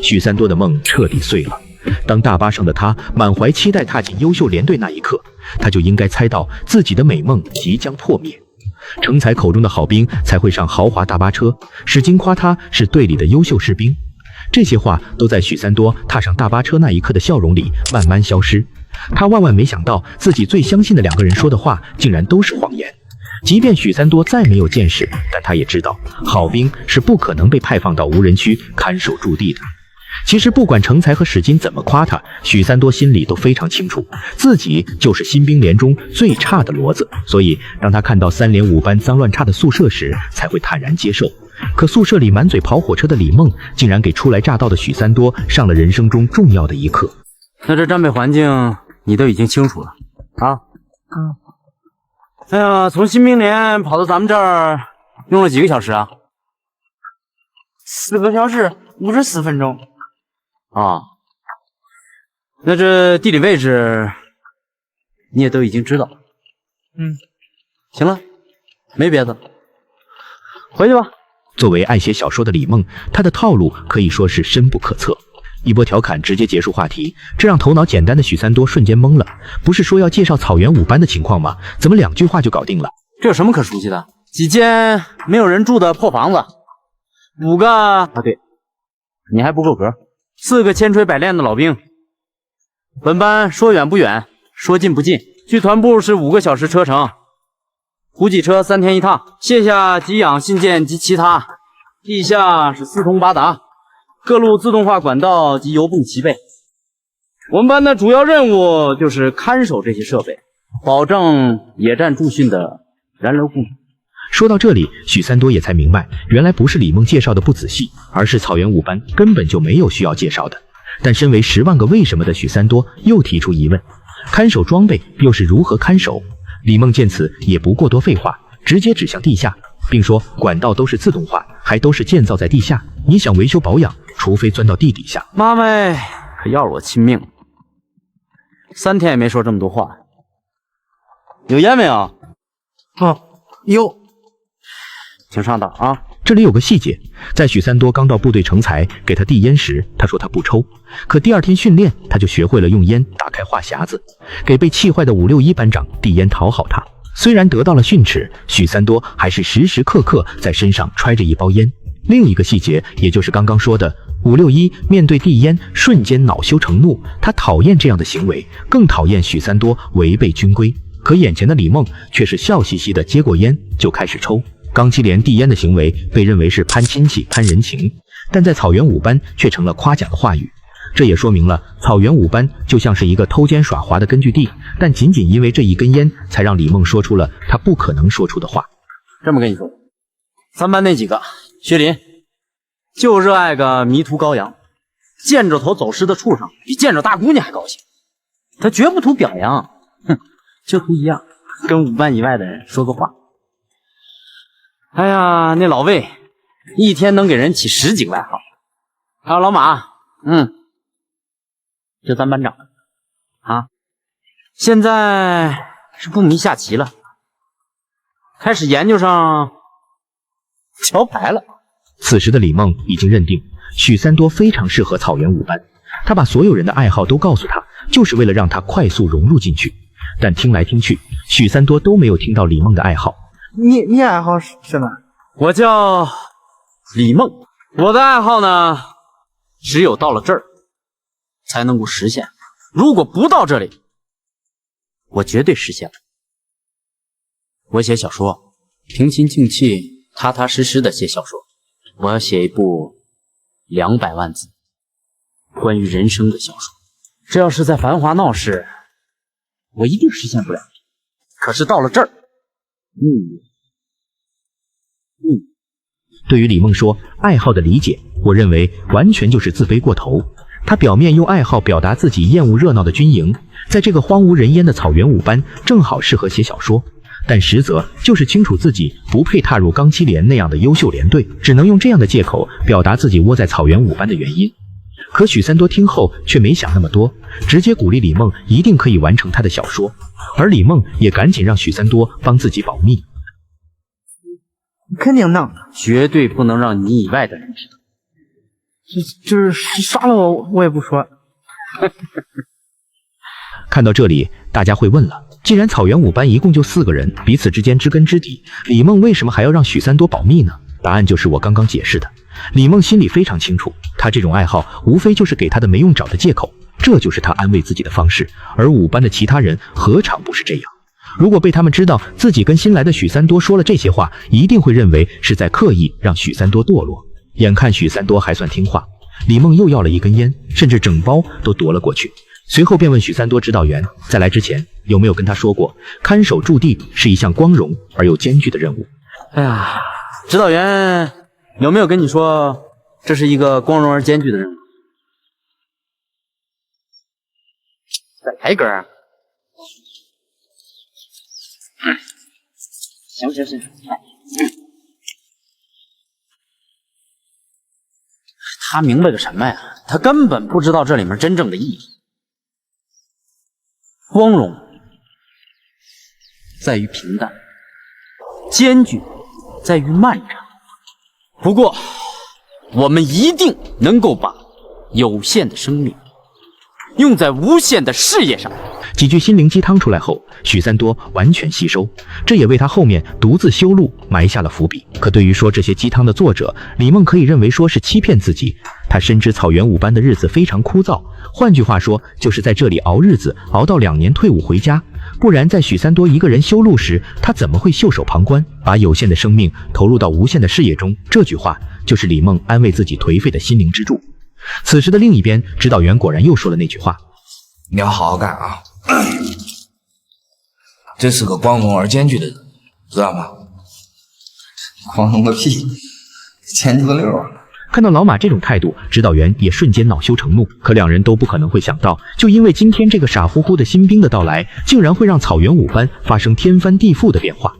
许三多的梦彻底碎了。当大巴上的他满怀期待踏进优秀连队那一刻，他就应该猜到自己的美梦即将破灭。成才口中的好兵才会上豪华大巴车，史金夸他是队里的优秀士兵。这些话都在许三多踏上大巴车那一刻的笑容里慢慢消失。他万万没想到，自己最相信的2个人说的话竟然都是谎言。即便许三多再没有见识，但他也知道，好兵是不可能被派放到无人区看守驻地的。其实不管成才和史金怎么夸他，许三多心里都非常清楚，自己就是新兵连中最差的骡子，所以当他看到3连5班脏乱差的宿舍时，才会坦然接受。可宿舍里满嘴跑火车的李梦，竟然给初来乍到的许三多上了人生中重要的一课。那这战备环境你都已经清楚了啊？哎呀，从新兵连跑到咱们这儿用了几个小时啊？4个小时54分钟。啊，那这地理位置你也都已经知道了。行了，没别的，回去吧。作为爱写小说的李梦，他的套路可以说是深不可测。一波调侃直接结束话题，这让头脑简单的许三多瞬间懵了。不是说要介绍草原5班的情况吗？怎么2句话就搞定了？这有什么可熟悉的？几间没有人住的破房子，5个啊，对，你还不够格。4个千锤百炼的老兵。本班说远不远，说近不近，去团部是5个小时车程，补给车3天一趟，卸下给养信件及其他，地下是四通八达，各路自动化管道及油泵齐备。我们班的主要任务就是看守这些设备，保证野战驻训的燃流供应。说到这里，许三多也才明白，原来不是李梦介绍的不仔细，而是草原5班根本就没有需要介绍的。但身为10万个为什么的许三多又提出疑问：看守装备又是如何看守？李梦见此也不过多废话，直接指向地下，并说管道都是自动化，还都是建造在地下，你想维修保养，除非钻到地底下。妈卖可要了我亲命，3天也没说这么多话。有烟没有？有。请上岛啊！这里有个细节，在许三多刚到部队成才给他递烟时，他说他不抽，可第2天训练他就学会了用烟打开话匣子，给被气坏的561班长递烟讨好他。虽然得到了训斥，许三多还是时时刻刻在身上揣着一包烟。另一个细节，也就是刚刚说的561面对递烟瞬间恼羞成怒，他讨厌这样的行为，更讨厌许三多违背军规。可眼前的李梦却是笑嘻嘻的接过烟就开始抽。刚七连递烟的行为被认为是攀亲戚攀人情，但在草原5班却成了夸奖的话语。这也说明了草原5班就像是一个偷奸耍滑的根据地，但仅仅因为这一根烟，才让李梦说出了他不可能说出的话。这么跟你说，3班那几个薛林就热爱个迷途羔羊，见着头走失的畜生比见着大姑娘还高兴。他绝不图表扬，就图一样，跟5班以外的人说个话。哎呀，那老魏一天能给人起10几个外号。还有老马，这咱班长啊，现在是不迷下棋了，开始研究上桥牌了。此时的李梦已经认定许三多非常适合草原5班，他把所有人的爱好都告诉他，就是为了让他快速融入进去。但听来听去，许三多都没有听到李梦的爱好。你爱好是什么？我叫李梦，我的爱好呢，只有到了这儿才能够实现，如果不到这里，我绝对实现不。我写小说，平心静气，踏踏实实的写小说。我要写一部200万字关于人生的小说。这要是在繁华闹市，我一定实现不了。可是到了这儿，对于李梦说爱好的理解，我认为完全就是自卑过头。他表面用爱好表达自己厌恶热闹的军营，在这个荒无人烟的草原5班正好适合写小说，但实则就是清楚自己不配踏入钢七连那样的优秀连队，只能用这样的借口表达自己窝在草原5班的原因。可许三多听后却没想那么多，直接鼓励李梦一定可以完成他的小说，而李梦也赶紧让许三多帮自己保密。肯定能，绝对不能让你以外的人知道。就是杀了我也不说。看到这里，大家会问了：既然草原五班一共就4个人，彼此之间知根知底，李梦为什么还要让许三多保密呢？答案就是我刚刚解释的。李梦心里非常清楚，他这种爱好无非就是给他的没用找的借口，这就是他安慰自己的方式。而五班的其他人何尝不是这样？如果被他们知道自己跟新来的许三多说了这些话，一定会认为是在刻意让许三多堕落。眼看许三多还算听话，李梦又要了一根烟，甚至整包都夺了过去。随后便问许三多指导员，在来之前有没有跟他说过，看守驻地是一项光荣而又艰巨的任务。哎呀，指导员有没有跟你说这是一个光荣而艰巨的任务？再来一根啊！行，他明白个什么呀？他根本不知道这里面真正的意义。光荣在于平淡，艰巨在于漫长。不过，我们一定能够把有限的生命用在无限的事业上。几句心灵鸡汤出来后，许三多完全吸收，这也为他后面独自修路埋下了伏笔。可对于说这些鸡汤的作者，李梦可以认为说是欺骗自己。他深知草原五班的日子非常枯燥，换句话说，就是在这里熬日子，熬到2年退伍回家。不然在许三多一个人修路时，他怎么会袖手旁观，把有限的生命投入到无限的事业中？这句话就是李梦安慰自己颓废的心灵支柱。此时的另一边，指导员果然又说了那句话：你要好好干啊！这是个光荣而艰巨的人，知道吗？光荣个屁，艰巨个溜啊！看到老马这种态度，指导员也瞬间恼羞成怒。可两人都不可能会想到，就因为今天这个傻乎乎的新兵的到来，竟然会让草原五班发生天翻地覆的变化。